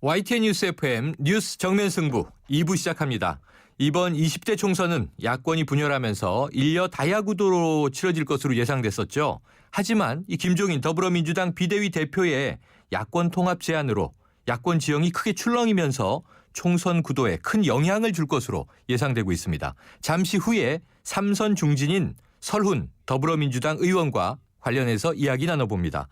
YTN 뉴스 FM 뉴스 정면 승부 2부 시작합니다. 이번 20대 총선은 야권이 분열하면서 일려 다야구도로 치러질 것으로 예상됐었죠. 하지만 이 김종인 더불어민주당 비대위 대표의 야권 통합 제안으로 야권 지형이 크게 출렁이면서 총선 구도에 큰 영향을 줄 것으로 예상되고 있습니다. 잠시 후에 3선 중진인 설훈 더불어민주당 의원과 관련해서 이야기 나눠봅니다.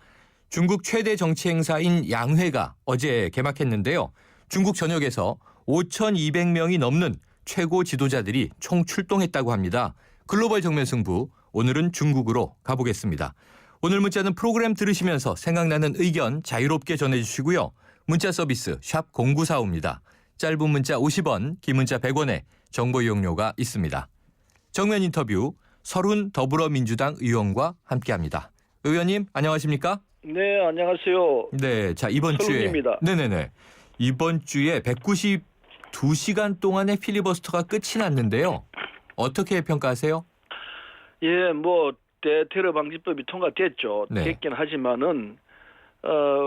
중국 최대 정치 행사인 양회가 어제 개막했는데요. 중국 전역에서 5,200명이 넘는 최고 지도자들이 총 출동했다고 합니다. 글로벌 정면 승부, 오늘은 중국으로 가보겠습니다. 오늘 문자는 프로그램 들으시면서 생각나는 의견 자유롭게 전해주시고요. 문자 서비스 샵 0945입니다. 짧은 문자 50원, 긴 문자 100원에 정보 이용료가 있습니다. 정면 인터뷰 설훈 더불어민주당 의원과 함께합니다. 의원님 안녕하십니까? 네, 안녕하세요. 네, 자 이번 설훈입니다. 주에 네네네 이번 주에 192시간 동안의 필리버스터가 끝이 났는데요. 어떻게 평가하세요? 예, 뭐 대테러 방지법이 통과됐죠. 네. 됐긴 하지만은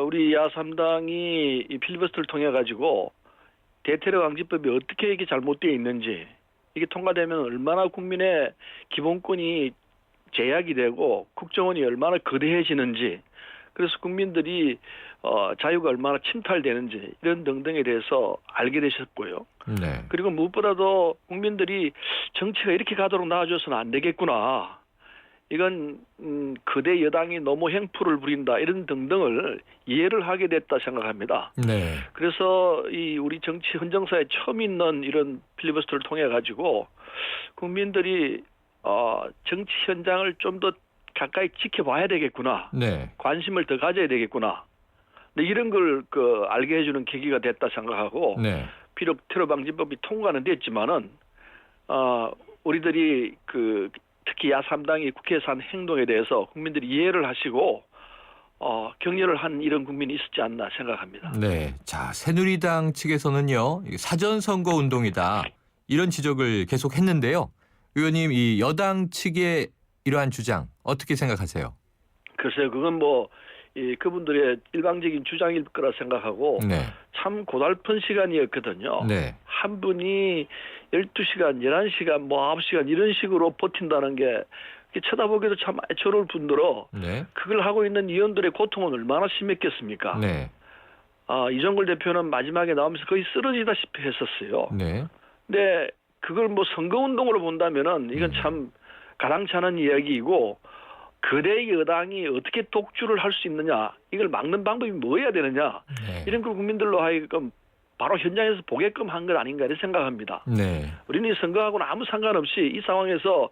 우리 야3당이 이 필리버스터를 통해 가지고 대테러 방지법이 어떻게 이게 잘못되어 있는지, 이게 통과되면 얼마나 국민의 기본권이 제약이 되고 국정원이 얼마나 거대해지는지, 그래서 국민들이 자유가 얼마나 침탈되는지 이런 등등에 대해서 알게 되셨고요. 네. 그리고 무엇보다도 국민들이 정치가 이렇게 가도록 나아져서는 안 되겠구나. 이건 거대 여당이 너무 행포를 부린다, 이런 등등을 이해를 하게 됐다 생각합니다. 네. 그래서 이 우리 정치 헌정사에 처음 있는 이런 필리버스터를 통해 가지고 국민들이 정치 현장을 좀 더 가까이 지켜봐야 되겠구나. 네. 관심을 더 가져야 되겠구나. 근데 이런 걸 알게 해주는 계기가 됐다 생각하고, 네. 비록 테러 방지법이 통과는 됐지만은 우리들이 특히 야3당이 국회에서 한 행동에 대해서 국민들이 이해를 하시고 격려를 한 이런 국민이 있었지 않나 생각합니다. 네. 자, 새누리당 측에서는요, 사전 선거 운동이다 이런 지적을 계속 했는데요. 의원님, 이 여당 측의 이러한 주장 어떻게 생각하세요? 글쎄요, 그건 그분들의 일방적인 주장일 거라 생각하고, 네. 참 고달픈 시간이었거든요. 네. 한 분이 12시간, 11시간, 9시간 이런 식으로 버틴다는 게 쳐다보기도 참 애처로울 뿐더러 네. 그걸 하고 있는 의원들의 고통은 얼마나 심했겠습니까? 네. 이정걸 대표는 마지막에 나오면서 거의 쓰러지다시피 했었어요. 네. 근데 그걸 선거운동으로 본다면은 이건 참 가당찮은 이야기이고, 거대 여당이 어떻게 독주를 할 수 있느냐, 이걸 막는 방법이 뭐여야 되느냐, 네. 이런 걸 국민들로 하여금 바로 현장에서 보게끔 한 것 아닌가 이렇게 생각합니다. 네. 우리는 선거하고는 아무 상관없이 이 상황에서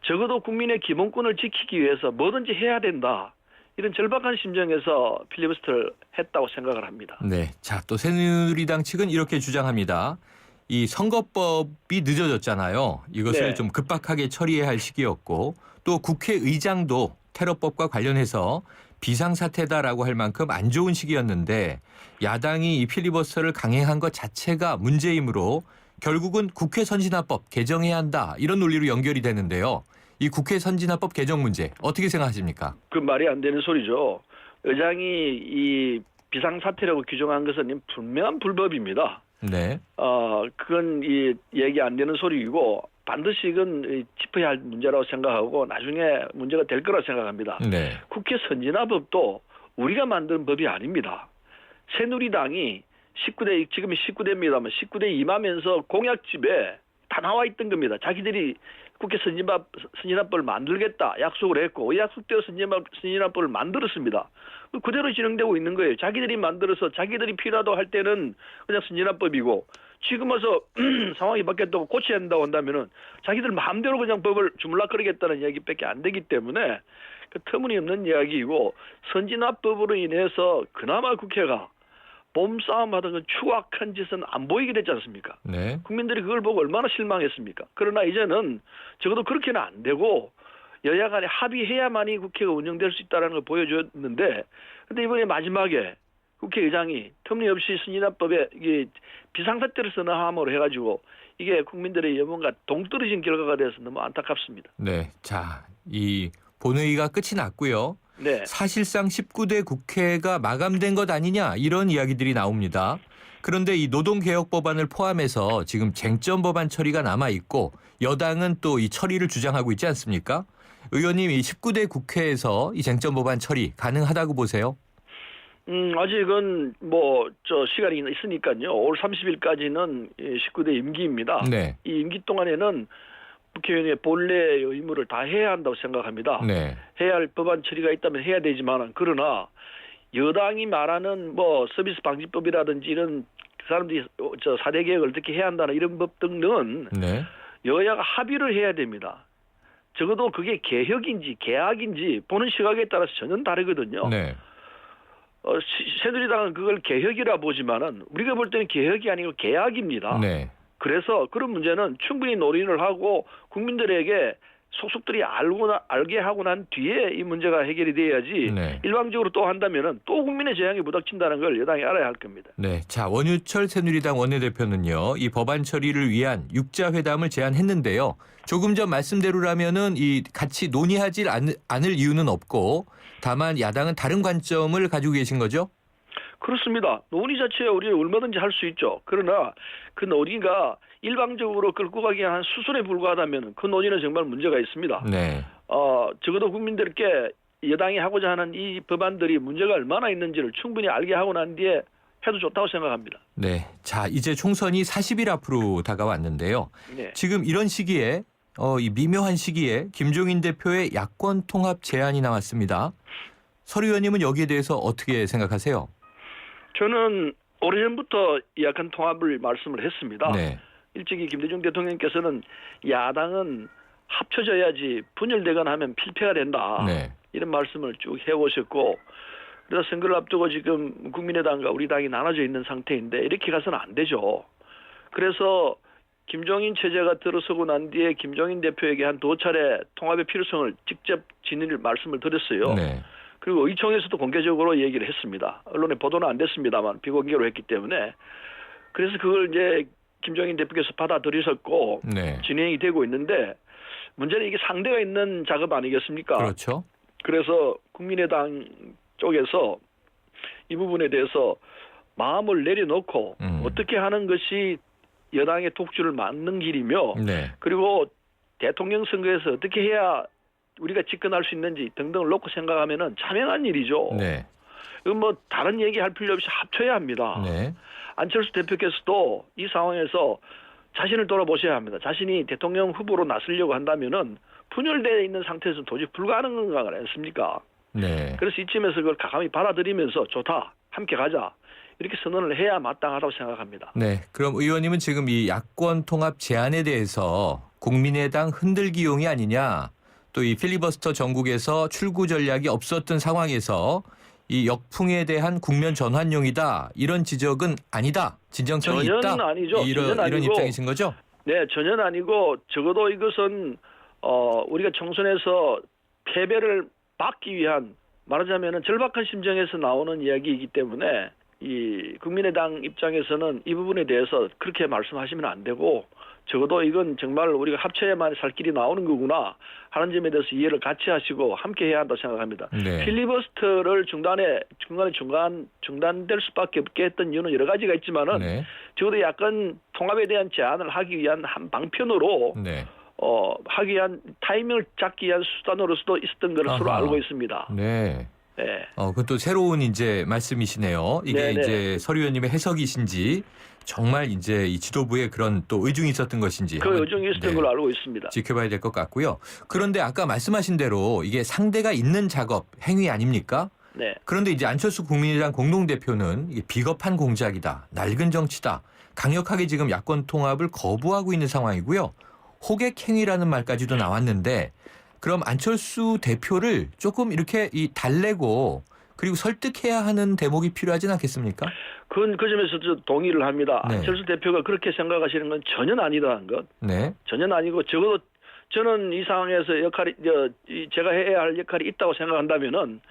적어도 국민의 기본권을 지키기 위해서 뭐든지 해야 된다, 이런 절박한 심정에서 필리버스터를 했다고 생각을 합니다. 네. 자, 또 새누리당 측은 이렇게 주장합니다. 이 선거법이 늦어졌잖아요. 이것을 네. 좀 급박하게 처리해야 할 시기였고, 또 국회의장도 테러법과 관련해서 비상사태다라고 할 만큼 안 좋은 시기였는데 야당이 이 필리버스터를 강행한 것 자체가 문제이므로 결국은 국회 선진화법 개정해야 한다, 이런 논리로 연결이 되는데요. 이 국회 선진화법 개정 문제 어떻게 생각하십니까? 그 말이 안 되는 소리죠. 의장이 이 비상사태라고 규정한 것은 분명한 불법입니다. 네. 그건 얘기 안 되는 소리이고, 반드시 이건 짚어야 할 문제라고 생각하고 나중에 문제가 될 거라고 생각합니다. 네. 국회 선진화법도 우리가 만든 법이 아닙니다. 새누리당이 19대, 지금이 19대입니다만 19대 임하면서 공약집에 다 나와 있던 겁니다. 자기들이 국회 선진화법을 만들겠다 약속을 했고, 그 약속대로 선진화법을 만들었습니다. 그대로 진행되고 있는 거예요. 자기들이 만들어서 자기들이 필요하다고 할 때는 그냥 선진화법이고, 지금 와서 상황이 바뀌었다고 고쳐야 한다고 한다면은 자기들 마음대로 그냥 법을 주물럭거리겠다는 이야기밖에 안 되기 때문에 터무니없는 이야기이고, 선진화법으로 인해서 그나마 국회가 몸싸움하던 그 추악한 짓은 안 보이게 됐지 않습니까? 네. 국민들이 그걸 보고 얼마나 실망했습니까? 그러나 이제는 적어도 그렇게는 안 되고 여야 간에 합의해야만이 국회가 운영될 수 있다는 걸 보여줬는데, 근데 이번에 마지막에 국회의장이 터무니없이 선진화법에 비상사태를 선언함으로 해가지고 이게 국민들의 여론과 동떨어진 결과가 돼서 너무 안타깝습니다. 네. 자, 이 본회의가 끝이 났고요. 네. 사실상 19대 국회가 마감된 것 아니냐, 이런 이야기들이 나옵니다. 그런데 이 노동개혁 법안을 포함해서 지금 쟁점 법안 처리가 남아 있고 여당은 또 이 처리를 주장하고 있지 않습니까? 의원님, 이 19대 국회에서 이 쟁점 법안 처리 가능하다고 보세요? 아직은 시간이 있으니까요. 올 30일까지는 19대 임기입니다. 네. 이 임기 동안에는 국회의원의 본래의 의무를 다 해야 한다고 생각합니다. 네. 해야 할 법안 처리가 있다면 해야 되지만, 그러나 여당이 말하는 서비스 방지법이라든지 이런 그 사람들이 4대 개혁을 어떻게 해야 한다는 이런 법 등은 네. 여야가 합의를 해야 됩니다. 적어도 그게 개혁인지 개학인지 보는 시각에 따라서 전혀 다르거든요. 네. 새누리당은 그걸 개혁이라 보지만은 우리가 볼 때는 개혁이 아니고 개학입니다. 네. 그래서 그런 문제는 충분히 논의를 하고 국민들에게 속속들이 알게 하고 난 뒤에 이 문제가 해결이 돼야지 네. 일방적으로 또 한다면은 또 국민의 재앙이 부닥친다는 걸 여당이 알아야 할 겁니다. 네. 자, 원유철 새누리당 원내대표는요, 이 법안 처리를 위한 육자회담을 제안했는데요. 조금 전 말씀대로라면은 이 같이 논의하지 않을 이유는 없고, 다만 야당은 다른 관점을 가지고 계신 거죠? 그렇습니다. 논의 자체에 우리가 얼마든지 할 수 있죠. 그러나 그 논의가 일방적으로 끌고 가기 위한 수순에 불과하다면 그 논의는 정말 문제가 있습니다. 네. 적어도 국민들께 여당이 하고자 하는 이 법안들이 문제가 얼마나 있는지를 충분히 알게 하고 난 뒤에 해도 좋다고 생각합니다. 네. 자, 이제 총선이 40일 앞으로 다가왔는데요. 네. 지금 이런 시기에 이 미묘한 시기에 김종인 대표의 야권 통합 제안이 나왔습니다. 설 의원님은 여기에 대해서 어떻게 생각하세요? 저는 오래전부터 약간 통합을 말씀을 했습니다. 네. 일찍이 김대중 대통령께서는 야당은 합쳐져야지 분열되거나 하면 필패가 된다. 네. 이런 말씀을 쭉 해오셨고, 그래서 선거를 앞두고 지금 국민의당과 우리 당이 나눠져 있는 상태인데 이렇게 가서는 안 되죠. 그래서 김종인 체제가 들어서고 난 뒤에 김종인 대표에게 한 2차례 통합의 필요성을 직접 진을 말씀을 드렸어요. 네. 그리고 의총에서도 공개적으로 얘기를 했습니다. 언론에 보도는 안 됐습니다만 비공개로 했기 때문에. 그래서 그걸 이제 김종인 대표께서 받아들이셨고 네. 진행이 되고 있는데, 문제는 이게 상대가 있는 작업 아니겠습니까? 그렇죠. 그래서 국민의당 쪽에서 이 부분에 대해서 마음을 내려놓고 어떻게 하는 것이 여당의 독주를 막는 길이며, 네. 그리고 대통령 선거에서 어떻게 해야 우리가 집권할 수 있는지 등등을 놓고 생각하면은 자명한 일이죠. 네. 이건 다른 얘기할 필요 없이 합쳐야 합니다. 네. 안철수 대표께서도 이 상황에서 자신을 돌아보셔야 합니다. 자신이 대통령 후보로 나서려고 한다면은 분열되어 있는 상태에서 도저히 불가능한 거 아니겠습니까? 네. 그래서 이쯤에서 그걸 가감히 받아들이면서 좋다, 함께 가자, 이렇게 선언을 해야 마땅하다고 생각합니다. 네. 그럼 의원님은 지금 이 야권 통합 제안에 대해서 국민의당 흔들기용이 아니냐, 또 이 필리버스터 전국에서 출구 전략이 없었던 상황에서 이 역풍에 대한 국면 전환용이다, 이런 지적은 아니다, 진정성이 전혀 있다, 아니죠. 이런 아니고, 입장이신 거죠? 네, 전혀 아니고, 적어도 이것은 우리가 총선에서 패배를 막기 위한, 말하자면은 절박한 심정에서 나오는 이야기이기 때문에 이 국민의당 입장에서는 이 부분에 대해서 그렇게 말씀하시면 안 되고, 적어도 이건 정말 우리가 합쳐야만 살 길이 나오는 거구나 하는 점에 대해서 이해를 같이 하시고 함께 해야 한다고 생각합니다. 네. 필리버스터를 중단될 수밖에 없게 했던 이유는 여러 가지가 있지만은 네. 적어도 약간 통합에 대한 제안을 하기 위한 한 방편으로 네. 하기 위한 타이밍을 잡기 위한 수단으로서도 있었던 것으로 아하. 알고 있습니다. 네. 네. 그것도 새로운 이제 말씀이시네요. 이게 네네. 이제 설 의원님의 해석이신지, 정말 이제 이 지도부의 그런 또 의중이 있었던 것인지 그 한번, 의중이 있었던 네, 걸로 알고 있습니다. 지켜봐야 될 것 같고요. 그런데 아까 말씀하신 대로 이게 상대가 있는 작업, 행위 아닙니까? 네. 그런데 이제 안철수 국민의당 공동대표는 이게 비겁한 공작이다, 낡은 정치다, 강력하게 지금 야권 통합을 거부하고 있는 상황이고요. 호객 행위라는 말까지도 나왔는데, 그럼 안철수 대표를 조금 이렇게 달래고 그리고 설득해야 하는 대목이 필요하진 않겠습니까? 그 점에서 저 동의를 합니다. 네. 안철수 대표가 그렇게 생각하시는 건 전혀 아니다는 것. 네. 전혀 아니고, 적어도 저는 이 상황에서 제가 해야 할 역할이 있다고 생각한다면은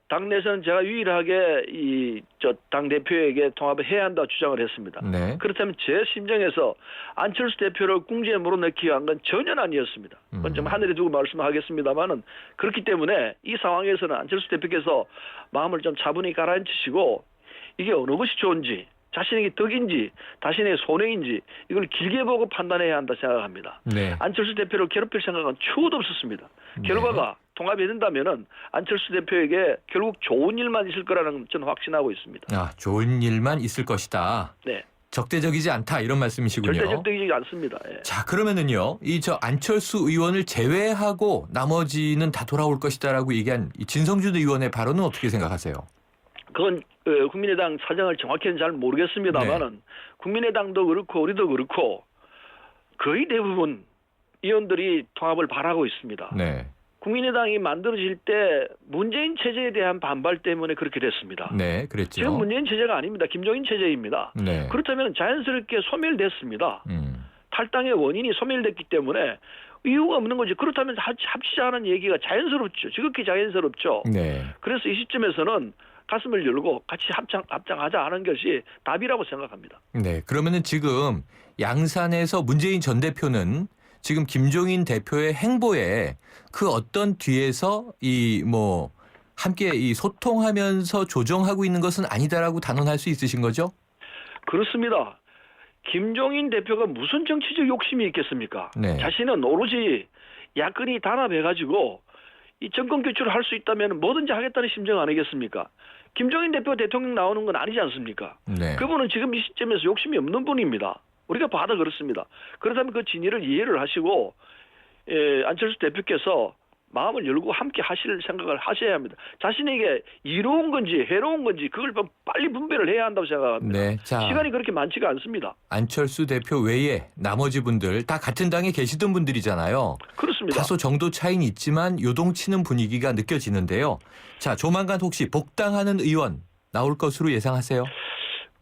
당내에서는 제가 유일하게 당 대표에게 통합을 해야 한다고 주장을 했습니다. 네. 그렇다면 제 심정에서 안철수 대표를 궁지에 물어넣기 위한 건 전혀 아니었습니다. 그건 좀 하늘에 두고 말씀하겠습니다만은, 그렇기 때문에 이 상황에서는 안철수 대표께서 마음을 좀 차분히 가라앉히시고 이게 어느 것이 좋은지, 자신에게 덕인지 자신에게 손해인지 이걸 길게 보고 판단해야 한다 생각합니다. 네. 안철수 대표를 괴롭힐 생각은 추호도 없었습니다. 네. 결과가 통합이 된다면은 안철수 대표에게 결국 좋은 일만 있을 거라는 저는 확신하고 있습니다. 아, 좋은 일만 있을 것이다. 네. 적대적이지 않다 이런 말씀이시군요. 절대 적대적이지 않습니다. 예. 자, 그러면은요. 이 저 안철수 의원을 제외하고 나머지는 다 돌아올 것이다라고 얘기한 이 진성준 의원의 발언은 어떻게 생각하세요? 그건 국민의당 사정을 정확히는 잘 모르겠습니다만은 국민의당도 그렇고 우리도 그렇고 거의 대부분 의원들이 통합을 바라고 있습니다. 네. 국민의당이 만들어질 때 문재인 체제에 대한 반발 때문에 그렇게 됐습니다. 네, 그랬죠. 지금 문재인 체제가 아닙니다. 김종인 체제입니다. 네. 그렇다면 자연스럽게 소멸됐습니다. 음. 탈당의 원인이 소멸됐기 때문에 이유가 없는 거지. 그렇다면 합치자는 얘기가 자연스럽죠. 지극히 자연스럽죠. 네. 그래서 이 시점에서는 가슴을 열고 같이 합장하자 하는 것이 답이라고 생각합니다. 네. 그러면은 지금 양산에서 문재인 전 대표는 지금 김종인 대표의 행보에 그 어떤 뒤에서 함께 이 소통하면서 조정하고 있는 것은 아니다라고 단언할 수 있으신 거죠? 그렇습니다. 김종인 대표가 무슨 정치적 욕심이 있겠습니까? 네. 자신은 오로지 야권이 단합해가지고 이 정권 교체를 할 수 있다면 뭐든지 하겠다는 심정 아니겠습니까? 김종인 대표 대통령 나오는 건 아니지 않습니까? 네. 그분은 지금 이 시점에서 욕심이 없는 분입니다. 우리가 봐도 그렇습니다. 그렇다면 그 진위를 이해를 하시고 안철수 대표께서 마음을 열고 함께 하실 생각을 하셔야 합니다. 자신에게 이로운 건지 해로운 건지 그걸 빨리 분별을 해야 한다고 생각합니다. 네. 자, 시간이 그렇게 많지가 않습니다. 안철수 대표 외에 나머지 분들 다 같은 당에 계시던 분들이잖아요. 그렇습니다. 다소 정도 차이는 있지만 요동치는 분위기가 느껴지는데요. 자, 조만간 혹시 복당하는 의원 나올 것으로 예상하세요?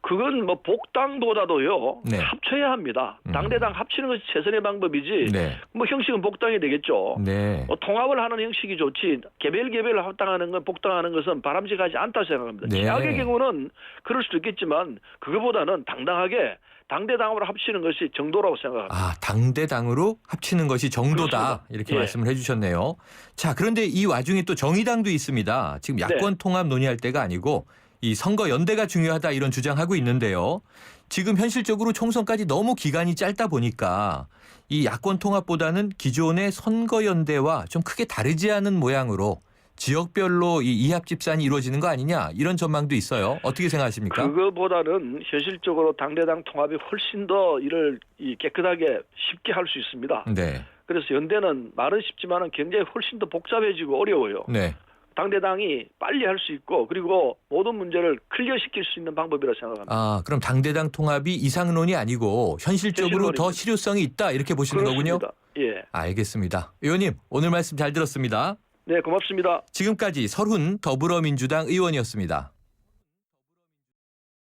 그건 뭐 복당보다도요. 네. 합쳐야 합니다. 당대당 합치는 것이 최선의 방법이지. 네. 뭐 형식은 복당이 되겠죠. 네. 통합을 하는 형식이 좋지 개별 합당하는 건 복당하는 것은 바람직하지 않다고 생각합니다. 네. 최악의 경우는 그럴 수도 있겠지만 그거보다는 당당하게 당대당으로 합치는 것이 정도라고 생각합니다. 아, 당대당으로 합치는 것이 정도다. 그렇습니다. 이렇게 예. 말씀을 해주셨네요. 자, 그런데 이 와중에 또 정의당도 있습니다. 지금 야권 통합 논의할 때가 아니고 이 선거 연대가 중요하다 이런 주장하고 있는데요. 지금 현실적으로 총선까지 너무 기간이 짧다 보니까 이 야권 통합보다는 기존의 선거 연대와 좀 크게 다르지 않은 모양으로 지역별로 이 이합 집산이 이루어지는 거 아니냐 이런 전망도 있어요. 어떻게 생각하십니까? 그거보다는 현실적으로 당대당 통합이 훨씬 더 일을 깨끗하게 쉽게 할 수 있습니다. 네. 그래서 연대는 말은 쉽지만은 굉장히 훨씬 더 복잡해지고 어려워요. 네. 당대당이 빨리 할 수 있고 그리고 모든 문제를 클리어시킬 수 있는 방법이라고 생각합니다. 아, 그럼 당대당 통합이 이상론이 아니고 현실적으로 현실론입니다. 더 실효성이 있다 이렇게 보시는 거군요. 그렇습니다. 예. 알겠습니다. 의원님 오늘 말씀 잘 들었습니다. 네, 고맙습니다. 지금까지 설훈 더불어민주당 의원이었습니다.